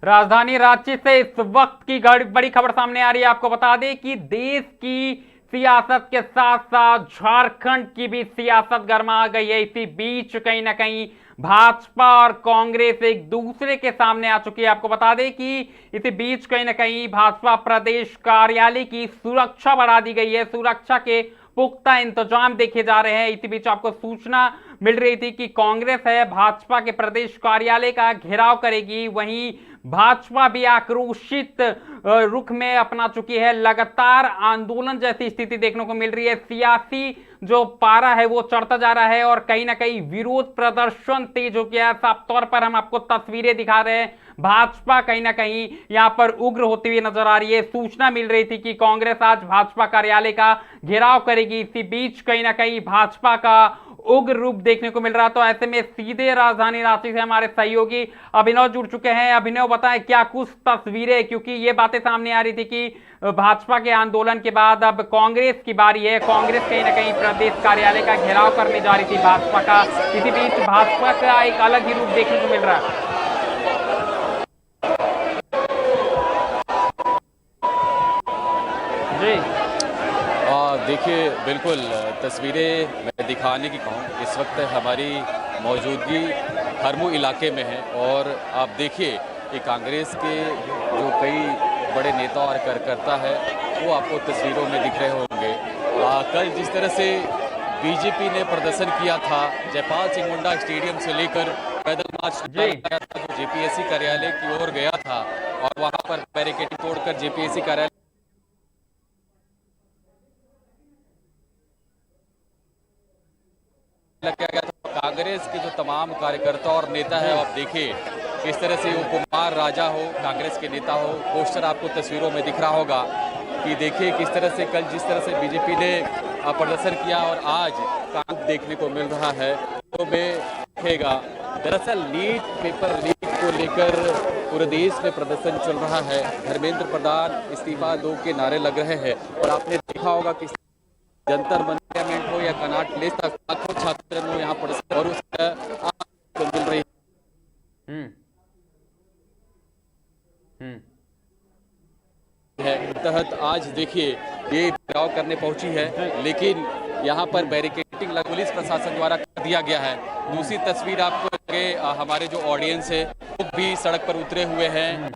राजधानी रांची से इस वक्त की बड़ी खबर सामने आ रही है। आपको बता दें कि देश की सियासत के साथ साथ झारखंड की भी सियासत गर्मा गई है। इसी बीच कहीं ना कहीं भाजपा और कांग्रेस एक दूसरे के सामने आ चुकी है। आपको बता दें कि इसी बीच कहीं ना कहीं भाजपा प्रदेश कार्यालय की सुरक्षा बढ़ा दी गई है। सुरक्षा के पुख्ता इंतजाम देखे जा रहे हैं। इसी बीच आपको सूचना मिल रही थी कि कांग्रेस है भाजपा के प्रदेश कार्यालय का घेराव करेगी, वहीं भाजपा भी आक्रोशित रुख में अपना चुकी है। लगातार आंदोलन जैसी स्थिति देखने को मिल रही है। सियासी जो पारा है वो चढ़ता जा रहा है और कहीं ना कहीं विरोध प्रदर्शन तेज हो गया है। साफ तौर पर हम आपको तस्वीरें दिखा रहे हैं। भाजपा कहीं ना कहीं यहां पर उग्र होती हुई नजर आ रही है। सूचना मिल रही थी कि कांग्रेस आज भाजपा कार्यालय का घेराव करेगी। इसी बीच कहीं ना कहीं भाजपा का उग्र रूप देखने को मिल रहा। तो ऐसे में सीधे राजधानी रांची से हमारे सहयोगी अभिनव जुड़ चुके हैं। अभिनव, बताएं क्या कुछ तस्वीरें, क्योंकि ये बातें सामने आ रही थी कि भाजपा के आंदोलन के बाद अब कांग्रेस की बारी है। कांग्रेस कहीं ना कहीं प्रदेश कार्यालय का घेराव करने जा रही थी भाजपा का। इसी बीच भाजपा का एक अलग ही रूप देखने को मिल रहा है। जी देखिए, बिल्कुल तस्वीरें मैं दिखाने की कहूँ, इस वक्त हमारी मौजूदगी हरमू इलाके में है और आप देखिए कि कांग्रेस के जो कई बड़े नेता और कार्यकर्ता है वो आपको तस्वीरों में दिख रहे होंगे। कल जिस तरह से बीजेपी ने प्रदर्शन किया था, जयपाल सिंह मुंडा स्टेडियम से लेकर पैदल मार्च किया था, जो जेपीएससी कार्यालय की ओर गया था और वहाँ पर बैरिकेडिंग तोड़कर जेपीएससी कार्यालय किया गया था। कांग्रेस के जो तमाम कार्यकर्ता और नेता है, आप देखिए किस तरह से वो कुमार राजा हो, कांग्रेस के नेता हो, पोस्टर आपको तस्वीरों में दिख रहा होगा कि देखिए किस तरह से कल जिस तरह से बीजेपी ने प्रदर्शन किया और आज कांग्रेस देखने को मिल रहा है। तो मैं देखेगा, दरअसल नीट पेपर लीक को लेकर पूरे देश में प्रदर्शन चल रहा है। धर्मेंद्र प्रधान इस्तीफा दो के नारे लग रहे हैं और आपने देखा होगा कि जंतर मंतर हो या कनाट प्लेस तक लाखों छात्र यहाँ पर और उसको मिल रही है। तहत आज देखिए ये घेराव करने पहुंची है, लेकिन यहाँ पर बैरिकेडिंग पुलिस प्रशासन द्वारा कर दिया गया है। दूसरी तस्वीर आपको हमारे जो ऑडियंस है वो भी सड़क पर उतरे हुए हैं।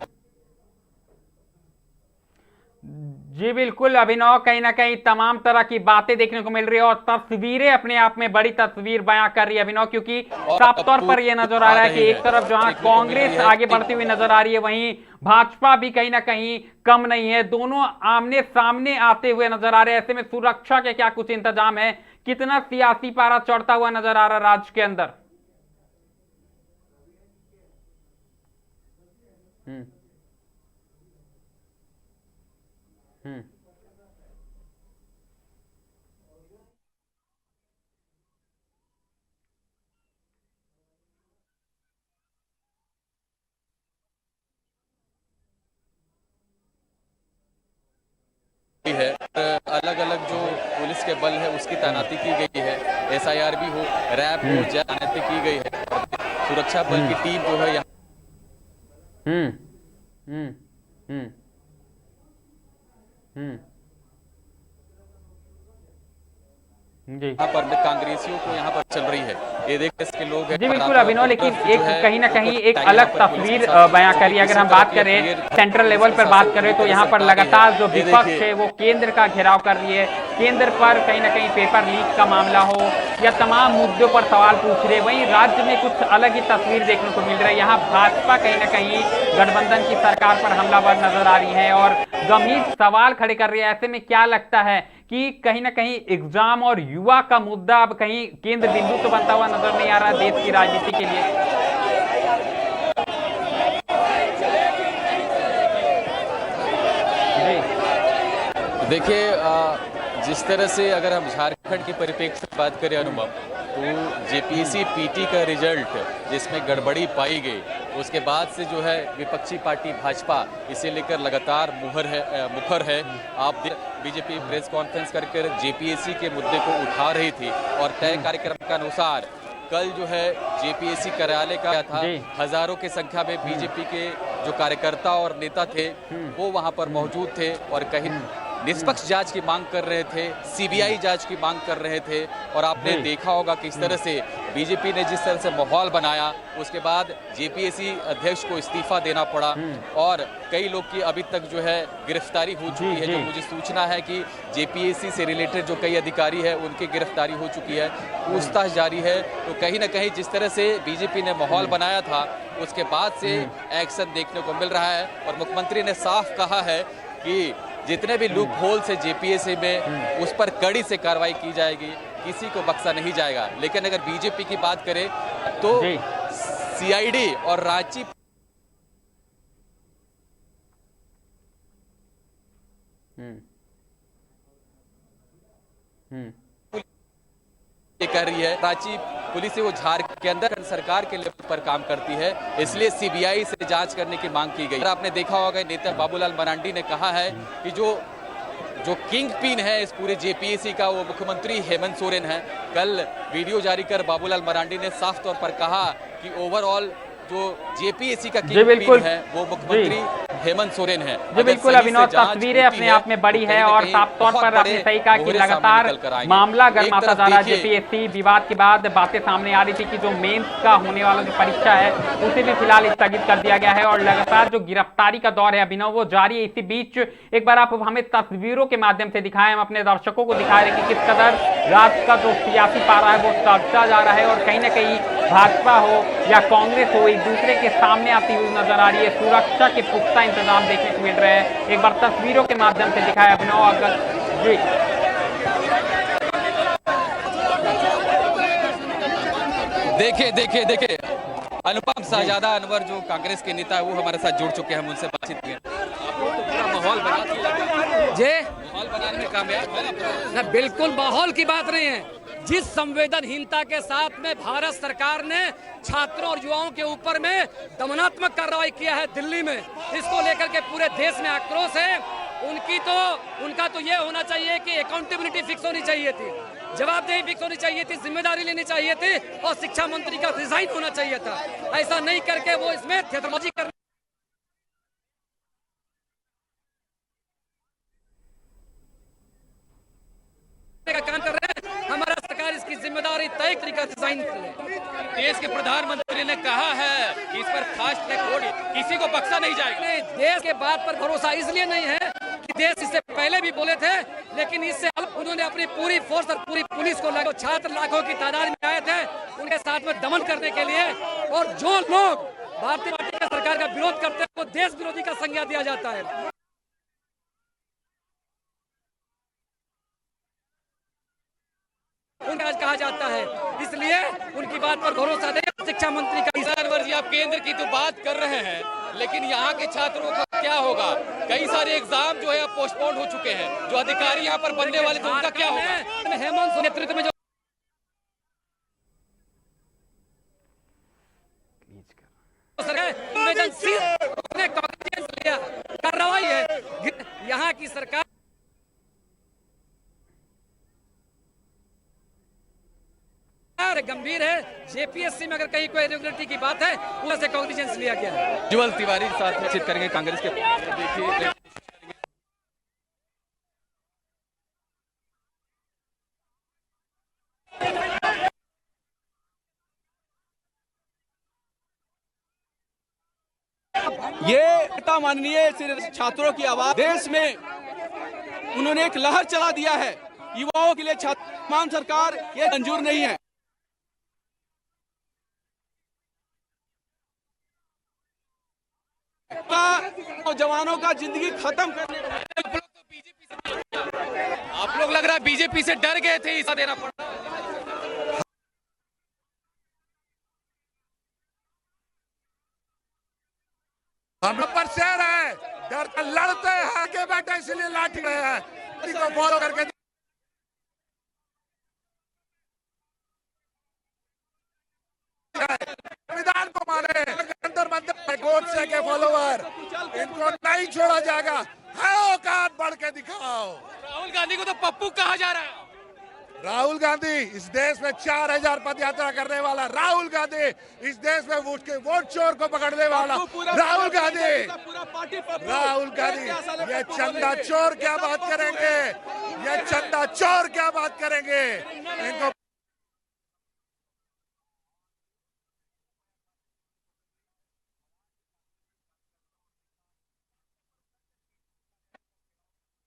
जी बिल्कुल अभिनव, कहीं ना कहीं तमाम तरह की बातें देखने को मिल रही है और तस्वीरें अपने आप में बड़ी तस्वीर बयां कर रही है अभिनव, क्योंकि साफ तौर पर यह नजर आ रहा है कि एक तरफ जहां कांग्रेस आगे बढ़ती हुई नजर आ रही है, वहीं भाजपा भी कहीं ना कहीं कम नहीं है। दोनों आमने सामने आते हुए नजर आ रहे हैं। ऐसे में सुरक्षा के क्या कुछ इंतजाम है? कितना सियासी पारा चढ़ता हुआ नजर आ रहा है राज्य के अंदर? है अलग अलग जो पुलिस के बल है उसकी तैनाती की गई है। एसआईआर भी हो, रैब हो, तैनाती की गई है। सुरक्षा बल की टीम जो है यहाँ यहाँ पर कांग्रेसियों को यहाँ पर चल रही है। ये देख इसके लोग जी बिल्कुल अभिनव, लेकिन एक कहीं ना कहीं एक अलग तस्वीर बयां करिए। अगर हम बात करें सेंट्रल लेवल पर बात करें तो यहाँ पर लगातार जो विपक्ष है वो केंद्र का घेराव कर रही है। केंद्र पर कहीं ना कहीं पेपर लीक का मामला हो या तमाम मुद्दों पर सवाल पूछ रहे, वहीं राज्य में कुछ अलग ही तस्वीर देखने को मिल रही है। यहाँ भाजपा कहीं ना कहीं गठबंधन की सरकार पर हमलावर नजर आ रही है और गंभीर सवाल खड़े कर रही है। ऐसे में क्या लगता है कि कहीं ना कहीं एग्जाम और युवा का मुद्दा अब कहीं केंद्र बिंदु तो बनता हुआ नजर नहीं आ रहा देश की राजनीति के लिए? देखिए, जिस तरह से अगर हम झारखंड के परिप्रेक्ष्य में बात करें अनुभव, तो जेपीएससी पीटी का रिजल्ट जिसमें गड़बड़ी पाई गई, उसके बाद से जो है विपक्षी पार्टी भाजपा इसे लेकर लगातार मुखर है। आप बीजेपी प्रेस कॉन्फ्रेंस कर जेपीएससी के मुद्दे को उठा रही थी और तय कार्यक्रम के अनुसार कल जो है जेपीएससी कार्यालय का था, हजारों की संख्या में बीजेपी के जो कार्यकर्ता और नेता थे वो वहां पर मौजूद थे और कहीं निष्पक्ष जांच की मांग कर रहे थे, सीबीआई जांच की मांग कर रहे थे। और आपने देखा होगा किस तरह से बीजेपी ने जिस तरह से माहौल बनाया, उसके बाद जेपीएससी अध्यक्ष को इस्तीफा देना पड़ा और कई लोग की अभी तक जो है गिरफ्तारी हो चुकी है। जो मुझे सूचना है कि जेपीएससी से रिलेटेड जो कई अधिकारी है उनकी गिरफ्तारी हो चुकी है, पूछताछ जारी है। तो कहीं ना कहीं जिस तरह से बीजेपी ने माहौल बनाया था उसके बाद से एक्शन देखने को मिल रहा है और मुख्यमंत्री ने साफ कहा है कि जितने भी लूप होल से जेपीएससी में उस पर कड़ी से कार्रवाई की जाएगी, किसी को बख्शा नहीं जाएगा। लेकिन अगर बीजेपी की बात करें तो सीआईडी और रांची कर रही है, रांची पुलिस वो झारखंड के अंदर सरकार के लेवल पर काम करती है, इसलिए सीबीआई से जांच करने की मांग की गई। आपने देखा होगा नेता बाबूलाल मरांडी ने कहा है कि जो किंग पिन है इस पूरे जेपीएससी का वो मुख्यमंत्री हेमंत सोरेन है। कल वीडियो जारी कर बाबूलाल मरांडी ने साफ तौर पर कहा कि ओवरऑल जो जेपीएससी का किंग पिन है वो मुख्यमंत्री हेमंत सोरेन है। जी बिल्कुल अभिनव, तस्वीरें अपने आप में बड़ी है और साफ तौर पर आपने सही कहा कि लगातार मामला गर्माता जा रहा है। जेपीएससी विवाद के बाद बातें सामने आ रही थी कि जो मेंस का होने वाला जो परीक्षा है उसे भी फिलहाल स्थगित कर दिया गया है और लगातार जो गिरफ्तारी का दौर है अभिनव वो जारी है। इसी बीच एक बार आप हमें तस्वीरों के माध्यम से दिखाएं, हम अपने दर्शकों को दिखा रहे हैं कि किस कदर राज्य का जो सियासी पारा है वो चढ़ता जा रहा है और कहीं ना कहीं भाजपा हो या कांग्रेस हो एक दूसरे के सामने आती हुई नजर आ रही है। सुरक्षा के पुख्ता इंतजाम देखने को मिल रहे हैं। एक बार तस्वीरों के माध्यम से दिखाया अभिनव। अगर जी देखिए अनुपम शहजादा अनवर जो कांग्रेस के नेता है वो हमारे साथ जुड़ चुके हैं, हम उनसे बातचीत की। आप लोग तो पूरा माहौल बनाने में कामयाब। बिल्कुल माहौल की बात नहीं है। जिस संवेदनहीनता के साथ में भारत सरकार ने छात्रों और युवाओं के ऊपर में दमनात्मक कार्रवाई किया है दिल्ली में, इसको लेकर के पूरे देश में आक्रोश है। उनका तो ये होना चाहिए कि अकाउंटेबिलिटी फिक्स होनी चाहिए थी, जवाबदेही फिक्स होनी चाहिए थी, जिम्मेदारी लेनी चाहिए थी और शिक्षा मंत्री का रिजाइन होना चाहिए था। ऐसा नहीं करके वो इसमें थिएटरबाजी कर का काम कर रहे हैं। हमारा सरकार इसकी जिम्मेदारी तय तरीका डिजाइन। देश के प्रधानमंत्री ने कहा है कि इस पर फास्ट ट्रैक कोर्ट किसी को बख्शा नहीं जाएगा। देश के बात पर भरोसा इसलिए नहीं है कि देश इससे पहले भी बोले थे, लेकिन इससे उन्होंने अपनी पूरी फोर्स और पूरी पुलिस को लगा। छात्र लाखों की तादाद में आए थे उनके साथ में दमन करने के लिए, और जो लोग भारतीय जनता पार्टी सरकार का विरोध करते हैं वो देश विरोधी का संज्ञा दिया जाता है। उनका आज कहा जाता है, इसलिए उनकी बात पर भरोसा नहीं। शिक्षा मंत्री का अनवर जी, आप केंद्र की तो बात कर रहे हैं, लेकिन यहाँ के छात्रों का क्या होगा? कई सारे एग्जाम जो है पोस्टपोन हो चुके हैं, जो अधिकारी यहाँ पर बनने वाले थे उनका क्या होगा? हेमंत नेतृत्व में जो संवेदनशील कार्रवाई है, यहाँ की सरकार गंभीर है। जेपीएससी में अगर कहीं कोई इरेगुलरिटी की बात है उसे कॉग्निजेंस लिया गया है। जुगल तिवारी साथ बातचीत करेंगे कांग्रेस के। देखिए ये माननीय छात्रों की आवाज देश में उन्होंने एक लहर चला दिया है युवाओं के लिए। तमाम सरकार ये मंजूर नहीं है। जवानों का जिंदगी खत्म करने। आप लोग लग रहा है बीजेपी से डर गए थे, इसा देना पड़ा। हम लोग पर शेर है, डर लड़ते हैं, आगे बैठे इसलिए लाठी रहे हैं, को फॉलो करके संविधान को माने। अंतर मंत्र गोडसे के फॉलोवर, इनको नहीं छोड़ा जाएगा। है औकात बढ़ के दिखाओ। राहुल गांधी को तो पप्पू कहा जा रहा है। राहुल गांधी इस देश में 4000 पद यात्रा करने वाला राहुल गांधी, इस देश में वोट चोर को पकड़ने वाला राहुल गांधी, ये चंदा चोर क्या बात करेंगे, ये चंदा चोर क्या बात करेंगे, इनको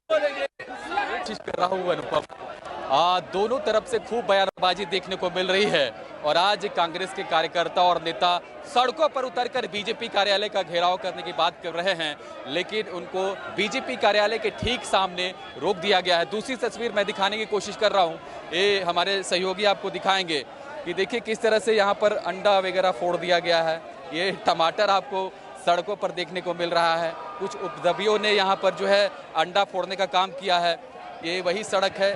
कोशिश कर रहा हूं अनुपम। दोनों तरफ से खूब बयानबाजी देखने को मिल रही है और आज कांग्रेस के कार्यकर्ता और नेता सड़कों पर उतरकर बीजेपी कार्यालय का घेराव करने की बात कर रहे हैं, लेकिन उनको बीजेपी कार्यालय के ठीक सामने रोक दिया गया है। दूसरी तस्वीर मैं दिखाने की कोशिश कर रहा हूं, ये हमारे सहयोगी आपको दिखाएंगे कि देखिए किस तरह से यहाँ पर अंडा वगैरह फोड़ दिया गया है। ये टमाटर आपको सड़कों पर देखने को मिल रहा है। कुछ उपद्रवियों ने यहाँ पर जो है अंडा फोड़ने का काम किया है। ये वही सड़क है,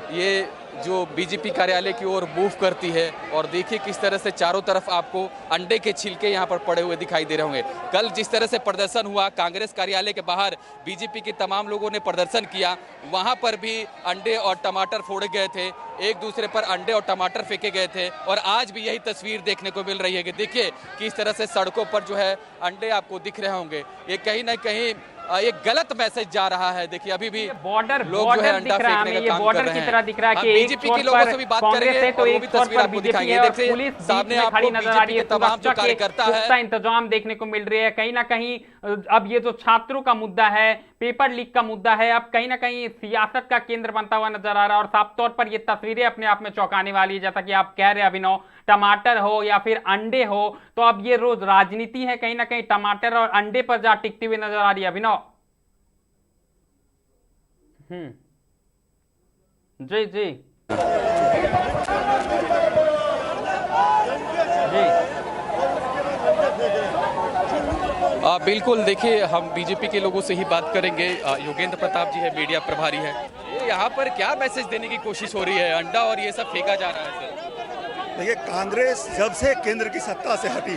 ये जो बीजेपी कार्यालय की ओर मूव करती है और देखिए किस तरह से चारों तरफ आपको अंडे के छिलके यहाँ पर पड़े हुए दिखाई दे रहे होंगे। कल जिस तरह से प्रदर्शन हुआ कांग्रेस कार्यालय के बाहर, बीजेपी के तमाम लोगों ने प्रदर्शन किया, वहाँ पर भी अंडे और टमाटर फोड़े गए थे, एक दूसरे पर अंडे और टमाटर फेंके गए थे। और आज भी यही तस्वीर देखने को मिल रही है कि देखिए किस तरह से सड़कों पर जो है अंडे आपको दिख रहे होंगे। ये कहीं ना कहीं एक गलत मैसेज जा रहा है। देखिए अभी भी बॉर्डर लोग जो है अंडा फेंकने का काम कर रहे हैं। तरह दिख रहा है कि बीजेपी के लोगों से भी बात करेंगे तो और वो एक भी तौर तस्वीर पर आपको बीजेपी दिखाएंगे। और देखिए पुलिस सामने बीच में आपको खड़ी नजर आ रही बीजेपी है। के तमाम जो कार्यकर्ता है, पुख्ता इंतजाम देखने को मिल रही है। कहीं ना कहीं अब ये जो छात्रों का मुद्दा है, पेपर लीक का मुद्दा है, अब कहीं ना कहीं सियासत का केंद्र बनता हुआ नजर आ रहा है। और साफ तौर पर ये तस्वीरें अपने आप में चौंकाने वाली है। जैसा कि आप कह रहे हैं अभिनव, टमाटर हो या फिर अंडे हो, तो अब ये रोज राजनीति है कहीं ना कहीं टमाटर और अंडे पर जा टिकती हुई नजर आ रही है। अभिनव जी जी जी बिल्कुल। देखिए हम बीजेपी के लोगों से ही बात करेंगे। योगेंद्र प्रताप जी है, मीडिया प्रभारी है। यहाँ पर क्या मैसेज देने की कोशिश हो रही है? अंडा और ये सब फेंका जा रहा है सर। देखिए कांग्रेस जब से केंद्र की सत्ता से हटी,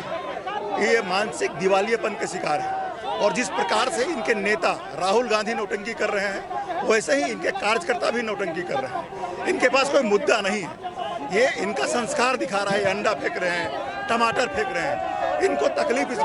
ये मानसिक दिवालियेपन के शिकार है। और जिस प्रकार से इनके नेता राहुल गांधी नौटंकी कर रहे हैं, वैसे ही इनके कार्यकर्ता भी नौटंकी कर रहे हैं। इनके पास कोई मुद्दा नहीं है, ये इनका संस्कार दिखा रहा है। अंडा फेंक रहे हैं, टमाटर फेंक रहे हैं, इनको तकलीफ जी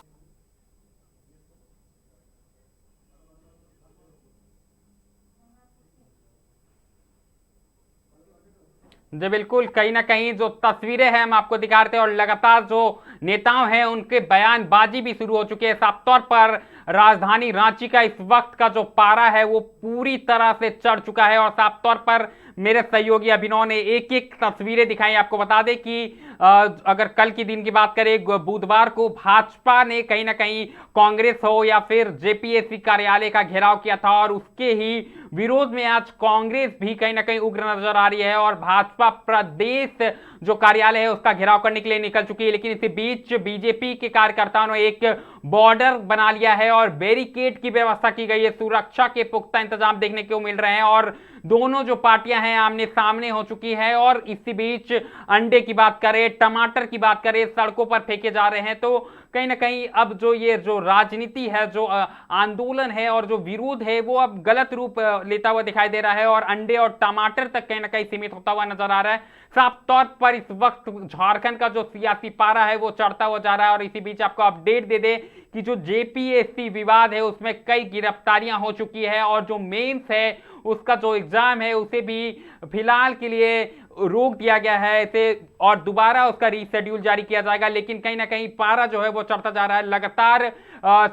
बिल्कुल। कहीं ना कहीं जो तस्वीरें हैं हम आपको दिखा रहे थे और लगातार जो नेताओं हैं उनके बयानबाजी भी शुरू हो चुकी है। साफ तौर पर राजधानी रांची का इस वक्त का जो पारा है वो पूरी तरह से चढ़ चुका है। और साफ तौर पर मेरे सहयोगी अभिनव ने एक एक तस्वीरें दिखाई। आपको बता दें कि अगर कल के दिन की बात करें, बुधवार को भाजपा ने कहीं ना कहीं कांग्रेस हो या फिर जेपीएससी कार्यालय का घेराव किया था और उसके ही विरोध में आज कांग्रेस भी कहीं ना कहीं उग्र नजर आ रही है और भाजपा प्रदेश जो कार्यालय है उसका घेराव करने के लिए निकल चुकी है। लेकिन इसी बीच बीजेपी के कार्यकर्ताओं ने एक बॉर्डर बना लिया है और बैरिकेड की व्यवस्था की गई है। सुरक्षा के पुख्ता इंतजाम देखने को मिल रहे हैं और दोनों जो पार्टियां हैं आमने सामने हो चुकी है। और इसी बीच अंडे की बात करें, टमाटर की बात करें, सड़कों पर फेंके जा रहे हैं। तो कहीं ना कहीं अब जो ये जो राजनीति है, जो आंदोलन है और जो विरोध है वो अब गलत रूप लेता हुआ दिखाई दे रहा है और अंडे और टमाटर तक कहीं ना कहीं सीमित होता हुआ नजर आ रहा है। साफ तौर पर इस वक्त झारखंड का जो सियासी पारा है वो चढ़ता हुआ जा रहा है। और इसी बीच आपको अपडेट दे दे कि जो जेपीएससी विवाद है उसमें कई गिरफ्तारियां हो चुकी है और जो मेंस है उसका जो एग्जाम है उसे भी फिलहाल के लिए रोक दिया गया है इसे और दोबारा उसका रीशेड्यूल जारी किया जाएगा। लेकिन कहीं ना कहीं पारा जो है वो चढ़ता जा रहा है। लगातार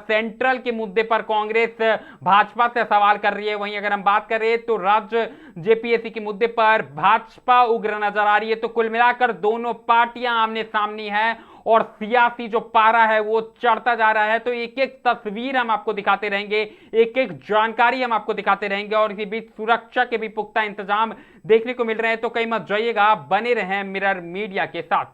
सेंट्रल के मुद्दे पर कांग्रेस भाजपा से सवाल कर रही है। वहीं अगर हम बात करें तो राज्य जेपीएससी के मुद्दे पर भाजपा उग्र नजर आ रही है। तो कुल मिलाकर दोनों पार्टियां आमने सामने हैं और सियासी जो पारा है वो चढ़ता जा रहा है। तो एक एक तस्वीर हम आपको दिखाते रहेंगे, एक एक जानकारी हम आपको दिखाते रहेंगे और इसी बीच सुरक्षा के भी पुख्ता इंतजाम देखने को मिल रहे हैं। तो कहीं मत जाइएगा, बने रहें मिरर मीडिया के साथ।